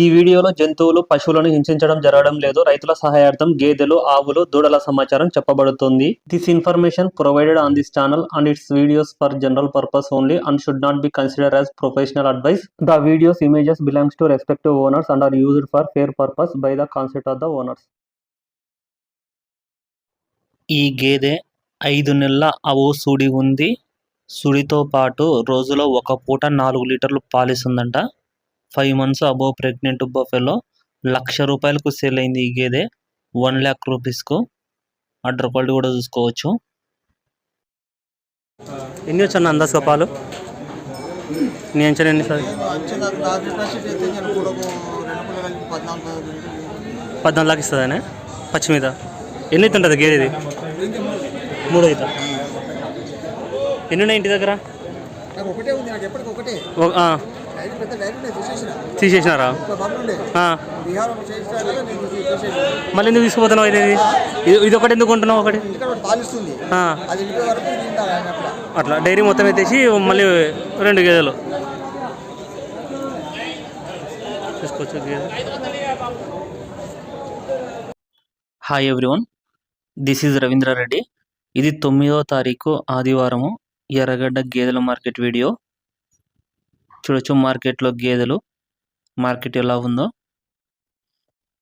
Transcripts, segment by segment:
ఈ వీడియోలో జంతువులు, పశువులను హింసించడం జరగడం లేదు. రైతుల సహాయార్థం గేదెలు, ఆవులు, దూడల సమాచారం చెప్పబడుతుంది. This information provided on this channel and its videos for general purpose only and should not be considered as professional advice. The videos images belongs to respective owners and are used for fair purpose by the consent of the owners. ఈ గేదె 5 నెలల ఆవు సూడి ఉంది. సూడితో పాటు రోజులో ఒక పూట 4 లీటర్లు పాలిస్తుందంట. 5 months above pregnant buffalo ₹1,00,000 sale అయింది ఈ గేదె. 1 lakh రూపీస్కు. అడ్డర్ క్వాలిటీ కూడా చూసుకోవచ్చు. ఎన్ని వచ్చాను అందాజ పాలు? నీ అంచనా ఎన్ని సార్? 14 లాక్ ఇస్తుందనే పచ్చి మీద. ఎన్ని అయితే ఉంటుంది గేదెది? 3 అవుతా. ఎన్ని ఉన్నాయి ఇంటి దగ్గర? తీసేసినారా? మళ్ళీ ఎందుకు తీసుకుపోతున్నావు? ఇది ఒకటి ఎందుకు కొంటున్నావు? ఒకటి అట్లా డైరీ మొత్తం ఎత్తేసి మళ్ళీ 2 గేదెలు తీసుకోవచ్చు. గేదె. Hi everyone, this is Ravindra Reddy. ఇది 9వ తారీఖు ఆదివారము ఎర్రగడ్డ గేదెల మార్కెట్ వీడియో. చూడొచ్చు మార్కెట్లో గేదెలు, మార్కెట్ ఎలా ఉందో.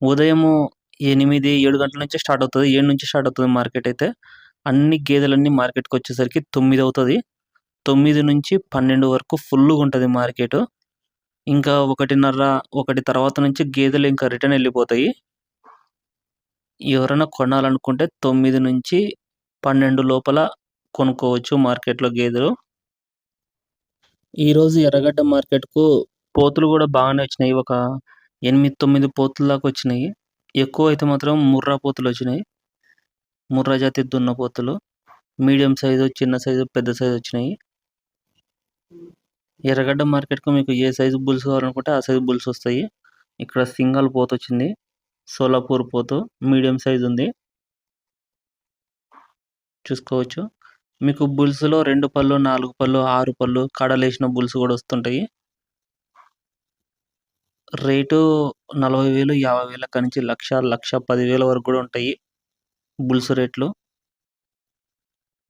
ఉదయము 8-7 గంటల నుంచి స్టార్ట్ అవుతుంది. 7 నుంచి స్టార్ట్ అవుతుంది మార్కెట్ అయితే. అన్ని గేదెలన్నీ మార్కెట్కి వచ్చేసరికి 9 అవుతుంది. 9 నుంచి 12 వరకు ఫుల్గా ఉంటుంది మార్కెట్. ఇంకా 1:30 తర్వాత నుంచి గేదెలు ఇంకా రిటర్న్ వెళ్ళిపోతాయి. ఎవరైనా కొనాలనుకుంటే 9 నుంచి 12 లోపల కొనుక్కోవచ్చు మార్కెట్లో గేదెలు. ఈరోజు ఎర్రగడ్డ మార్కెట్కు పోతులు కూడా బాగానే వచ్చినాయి. ఒక 8-9 పోతుల దాకా వచ్చినాయి. ఎక్కువ అయితే మాత్రం ముర్రా పోతులు వచ్చినాయి. ముర్రా జాతి దున్న పోతులు మీడియం సైజు, చిన్న సైజు, పెద్ద సైజు వచ్చినాయి. ఎర్రగడ్డ మార్కెట్కు మీకు ఏ సైజు బుల్స్ కావాలనుకుంటే ఆ సైజు బుల్స్ వస్తాయి. ఇక్కడ సింగల్ పోతు వచ్చింది, సోలాపూర్ పోతు, మీడియం సైజు ఉంది, చూసుకోవచ్చు. మీకు బుల్స్లో 2 పళ్ళు, 4 పళ్ళు, 6 పళ్ళు, కడలేసిన బుల్స్ కూడా వస్తుంటాయి. రేటు 40,000, 50,000 కాడి నుంచి 1,00,000, 1,10,000 వరకు కూడా ఉంటాయి బుల్స్ రేట్లు.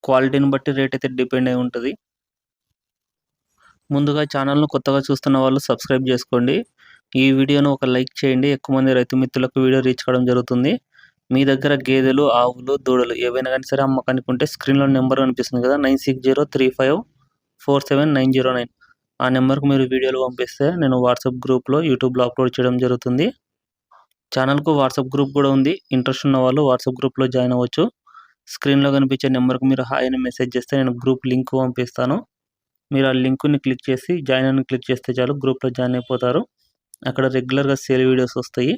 క్వాలిటీని బట్టి రేట్ అయితే డిపెండ్ అయి ఉంటుంది. ముందుగా ఛానల్ను కొత్తగా చూస్తున్న వాళ్ళు సబ్స్క్రైబ్ చేసుకోండి. ఈ వీడియోను ఒక లైక్ చేయండి. ఎక్కువ మంది రైతు మిత్రులకు వీడియో రీచ్ కావడం జరుగుతుంది. మీ దగ్గర గేదెలు, ఆవులు, దూడలు ఏవైనా కానీ సరే అమ్మకానికి ఉంటే స్క్రీన్లో నెంబర్ కనిపిస్తుంది కదా, 9603547909. ఆ నెంబర్కు మీరు వీడియోలు పంపిస్తే నేను వాట్సాప్ గ్రూప్లో, యూట్యూబ్లో అప్లోడ్ చేయడం జరుగుతుంది. ఛానల్కు వాట్సాప్ గ్రూప్ కూడా ఉంది. ఇంట్రెస్ట్ ఉన్న వాళ్ళు వాట్సాప్ గ్రూప్లో జాయిన్ అవ్వచ్చు. స్క్రీన్లో కనిపించే నెంబర్కు మీరు హాయ్ అని మెసేజ్ చేస్తే నేను గ్రూప్ లింక్ పంపిస్తాను. మీరు ఆ లింకుని క్లిక్ చేసి జాయిన్ అని క్లిక్ చేస్తే చాలు, గ్రూప్లో జాయిన్ అయిపోతారు. అక్కడ రెగ్యులర్గా సేల్ వీడియోస్ వస్తాయి.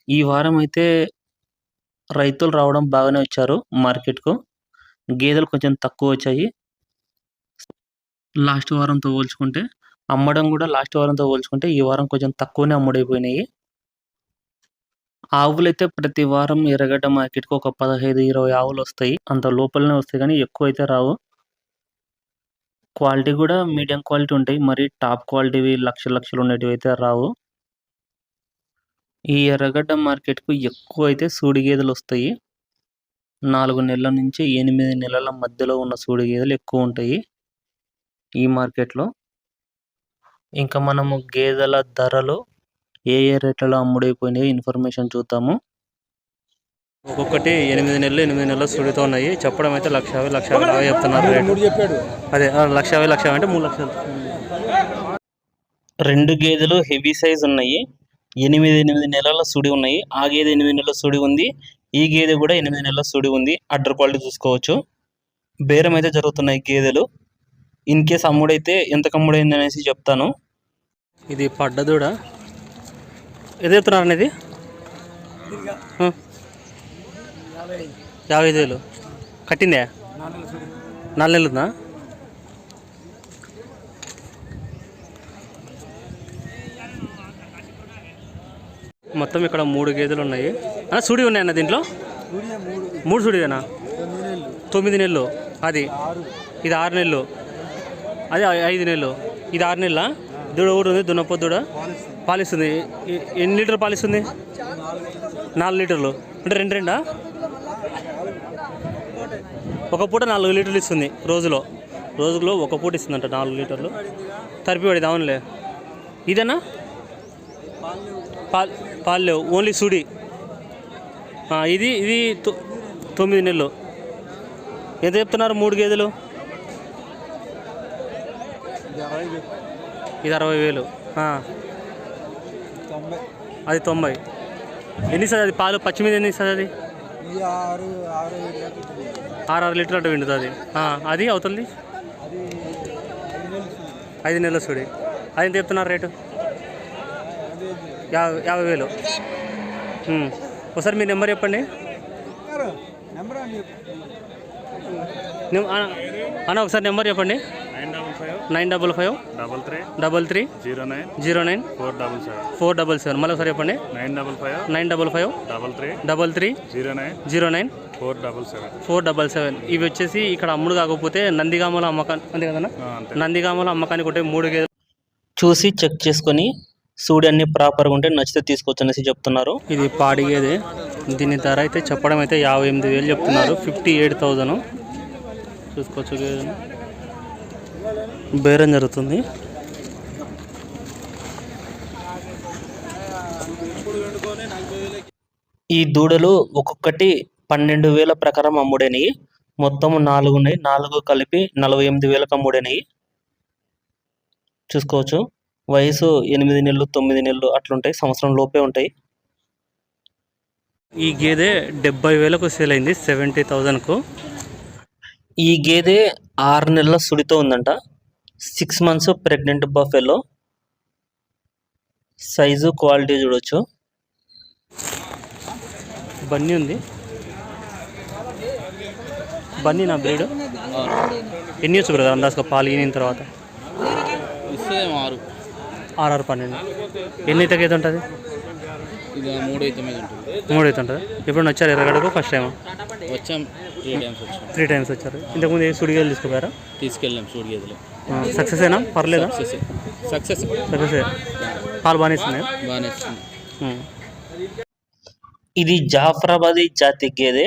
ఈ వారం అయితే రైతులు రావడం బాగానే వచ్చారు మార్కెట్కు. గేదెలు కొంచెం తక్కువ వచ్చాయి లాస్ట్ వారంతో పోల్చుకుంటే. అమ్మడం కూడా లాస్ట్ వారంతో పోల్చుకుంటే ఈ వారం కొంచెం తక్కువనే అమ్ముడైపోయినాయి. ఆవులు అయితే ప్రతి వారం ఎర్రగడ్డ మార్కెట్కి ఒక 15-20 ఆవులు వస్తాయి. అంత లోపలనే వస్తాయి కానీ ఎక్కువ అయితే రావు. క్వాలిటీ కూడా మీడియం క్వాలిటీ ఉంటాయి. మరి టాప్ క్వాలిటీవి లక్షలు ఉండేటివి అయితే రావు. ఈ ఎర్రగడ్డ మార్కెట్కు ఎక్కువ అయితే సూడి గేదెలు వస్తాయి. 4 నెలల నుంచి 8 నెలల మధ్యలో ఉన్న సూడి గేదెలు ఎక్కువ ఉంటాయి ఈ మార్కెట్లో. ఇంకా మనము గేదెల ధరలు ఏ రేట్లలో అమ్ముడైపోయినాయి ఇన్ఫర్మేషన్ చూద్దాము. ఒక్కొక్కటి 8 నెలల సూడితో ఉన్నాయి. చెప్పడం అయితే 1,50,000 చెప్తున్నారు రేటు. అదే 1,50,000 అంటే 3 లక్షలు. 2 గేదెలు హెవీ సైజ్ ఉన్నాయి. 8 నెలల సూడి ఉన్నాయి. ఆ గేదె 8 నెలల సూడి ఉంది. ఈ గేదె కూడా 8 నెలల సూడి ఉంది. అడ్డర్ క్వాలిటీ చూసుకోవచ్చు. బేరం అయితే జరుగుతున్నాయి గేదెలు. ఇన్ కేస్ అమ్ముడైతే ఎంత కమ్ముడైంది అనేసి చెప్తాను. ఇది పడ్డదూడ. ఏది చెప్తున్నారు అనేది? 55,000 కట్టిందే. 4 నెలలు ఉందా? మొత్తం ఇక్కడ 3 గేదెలు ఉన్నాయి. సూడి ఉన్నాయన్న దీంట్లో? 3 సూడిదేనా? 9 నెలలు. అది ఇది 6 నెలలు. అది 5 నెలలు. ఇది 6 నెలల దూడ కూడా ఉంది. దున్నపో దూడ పాలిస్తుంది. ఎన్ని లీటర్ పాలిస్తుంది? 4 లీటర్లు. అంటే రెండా? ఒక పూట 4 లీటర్లు ఇస్తుంది రోజులో ఒక పూట ఇస్తుందంట 4 లీటర్లు. తరిపిపడేది. అవునులే. ఇదేనా? పాలు లేవు, ఓన్లీ సుడి. ఇది 9 నెలలు. ఎంత చెప్తున్నారు 3 గేదెలు? ఇది 60,000. అది 90. ఎన్ని ఇస్తుంది అది పాలు? పచ్చి మీద ఎన్ని ఇస్తుంది అది? 6 లీటర్లు అటు విండుతుంది. అది అవుతుంది 5 నెలల సుడి. అది ఎంత చెప్తున్నారు రేటు? 50,000. ఒకసారి మీ నెంబర్ చెప్పండి అన్న. ఒకసారి నెంబర్ చెప్పండి. 955 33 09 477. మళ్ళీ ఒకసారి చెప్పండి. 955 33 09 477. ఇవి వచ్చేసి ఇక్కడ అమ్ముడు కాకపోతే నందిగామల అమ్మకాన్ని, అంతే కదన్నా? నందిగామల అమ్మకానికి ఒకటే 3 గేదెలు చూసి చెక్ చేసుకొని సూడి అన్ని ప్రాపర్గా ఉంటే నచ్చితే తీసుకోవచ్చు అనేసి చెప్తున్నారు. ఇది పాడి గేదె. దీని ధర అయితే చెప్పడం అయితే 58,000 చెప్తున్నారు. 58,000 చూసుకోవచ్చు. గేదెను బేరం జరుగుతుంది. ఈ దూడలు ఒక్కొక్కటి 12,000 ప్రకారం అమ్ముడైనవి. మొత్తం 4 ఉన్నాయి. 4 కలిపి 48,000 అమ్ముడైనవి. చూసుకోవచ్చు. వయసు 8 నెలలు 9 నెలలు అట్లుంటాయి. సంవత్సరం లోపే ఉంటాయి. ఈ గేదె 70,000కు సేల్ అయింది. 70,000కు. ఈ గేదె 6 నెలల సుడితో ఉందంట. 6 months pregnant buffalo. Size quality చూడొచ్చు. బన్నీ ఉంది. బన్నీ నా బ్రీడ్. ఎన్ని వచ్చు బ్రదర్ అందాజుగా పాలు ఈనిన తర్వాత? 6 12. ఎన్ని అయితే గేదె ఉంటుంది? 3 అయితే ఉంటుంది. ఎప్పుడు వచ్చారు ఎర్రగడకు? ఫస్ట్ టైం వచ్చాం. 3 times వచ్చారు. ఇంతకుముందు ఏ సుడిగేలు తీసుకుపోయారా? తీసుకెళ్ళాం సుడిగేదలు. సక్సెస్ అయినా? పర్లేదా? సక్సెస్. పాలు బాగానే ఇస్తున్నాయి. ఇది జాఫరాబాదీ జాతి గేదె.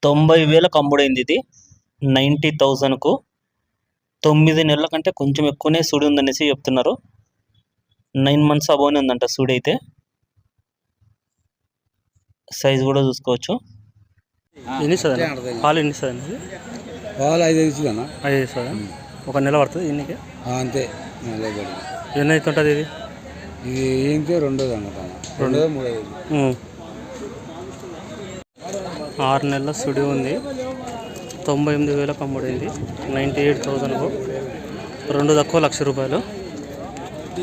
90,000కు అమ్ముడైంది. ఇది 90,000కు. 9 నెలల కంటే కొంచెం ఎక్కువనే సుడి ఉందనేసి చెప్తున్నారు. 9 months అబోనే ఉందంట సుడి అయితే. సైజు కూడా చూసుకోవచ్చు. ఎన్ని ఇస్తుంది పాలు? ఎన్ని ఇస్తుంది పాలు? 5 ఇస్తుందా? 5 ఇస్తుందా? ఒక నెల పడుతుంది ఇన్నికి? అంతే. ఎన్ని అయితే ఉంటుంది ఇది? ఇది ఏంటి? 2 6 నెలల సుడి ఉంది. 98,000కు అమ్ముడైంది. 98,000కు. 2 తక్కువ ₹1,00,000.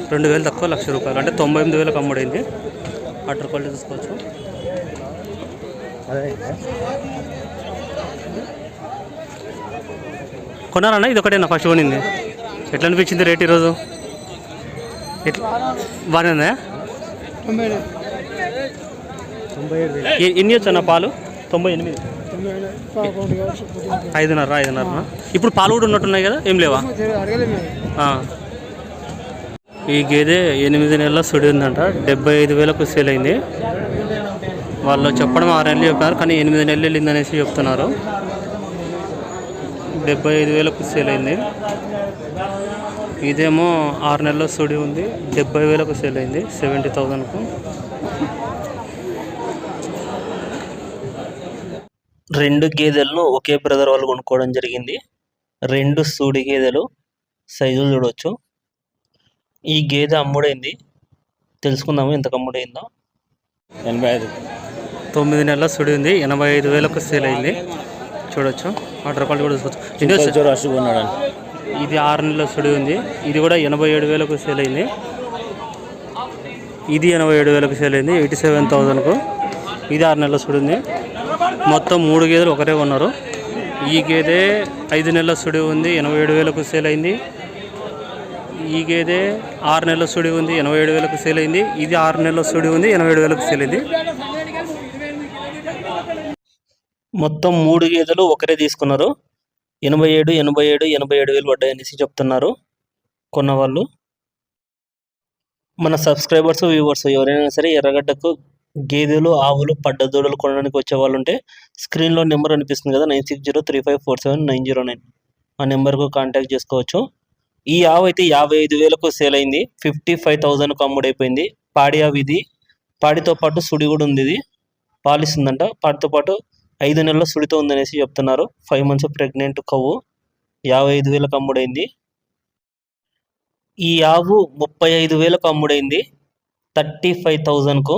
2,000 తక్కువ ₹1,00,000. అంటే 98,000కు అమ్ముడైంది. వాటర్ క్వాలిటీ చూసుకోవచ్చు. కొన్నారన్నా? ఇది ఒకటేనా ఫస్ట్ కొనింది? ఎట్లా అనిపించింది రేట్ ఈరోజు? బాగానే ఉందా? 97. ఎన్ని వచ్చా పాలు? 98. 5.5. ఇప్పుడు పాలు కూడా ఉన్నట్టున్నాయి కదా, ఏం లేవా? ఈ గేదె 8 నెలల సుడి ఉందంట. 75,000కు సేల్ అయింది. వాళ్ళు చెప్పడం 6 నెలలు చెప్పారు, కానీ 8 నెలలు వెళ్ళింది అనేసి చెప్తున్నారు. 75,000కు సేల్ అయింది. ఇదేమో 6 నెలల సుడి ఉంది. 70,000కు సేల్ అయింది. 70,000కు. 2 గేదెలను ఒకే బ్రదర్ వాళ్ళు కొనుక్కోవడం జరిగింది. 2 సూడి గేదెలు. సైజులు చూడవచ్చు. ఈ గేదె అమ్ముడైంది. తెలుసుకుందాము ఎంతకు అమ్ముడైందో. 85. 9 నెలల సుడి ఉంది. 85,000కు సేల్ అయింది. చూడొచ్చు. వాటర్ క్వాలిటీ కూడా చూసుకోవచ్చు. ఇది 6 నెలల సుడి ఉంది. ఇది కూడా 87,000కు సేల్ అయింది. ఇది 87,000కు సేల్ అయింది. 87,000కు. ఇది 6 నెలల సుడి ఉంది. మొత్తం 3 గేదెలు ఒకరే ఉన్నారు. ఈ గేదె 5 నెలల సుడి ఉంది. 87,000కు సేల్ అయింది. ఈ గేదె 6 నెలల సుడి ఉంది. 87,000కు సేల్ అయింది. ఇది 6 నెలల సుడి ఉంది. 87,000కు సేల్ అయింది. మొత్తం 3 గేదెలు ఒకరే తీసుకున్నారు. 87,000 పడ్డాయి అనేసి చెప్తున్నారు కొన్నవాళ్ళు. మన సబ్స్క్రైబర్స్ వ్యూవర్స్ ఎవరైనా సరే ఎర్రగడ్డకు గేదెలు ఆవులు పడ్డదూడలు కొనడానికి వచ్చే వాళ్ళు ఉంటే స్క్రీన్లో నెంబర్ అనిపిస్తుంది కదా 9603547909 ఆ నెంబర్కు కాంటాక్ట్ చేసుకోవచ్చు. ఈ ఆవు అయితే 55,000కు సేల్ అయింది. 55,000కు అమ్ముడైపోయింది. పాడి ఆవు ఇది. పాడితో పాటు సుడి కూడా ఉంది. ఇది పాలిస్తుందంట. పాడితో పాటు 5 నెలల సుడితో ఉందనేసి చెప్తున్నారు. 5 months ప్రెగ్నెంట్ కవ్వు 55,000కు అమ్ముడైంది. ఈ ఆవు 35,000కు అమ్ముడైంది. 35,000కు.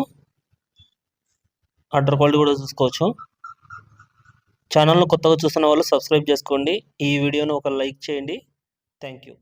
ఆర్డర్ క్వాలిటీ కూడా చూసుకోవచ్చు. ఛానల్ను కొత్తగా చూస్తున్న వాళ్ళు సబ్స్క్రైబ్ చేసుకోండి. ఈ వీడియోను ఒక లైక్ చేయండి. Thank you.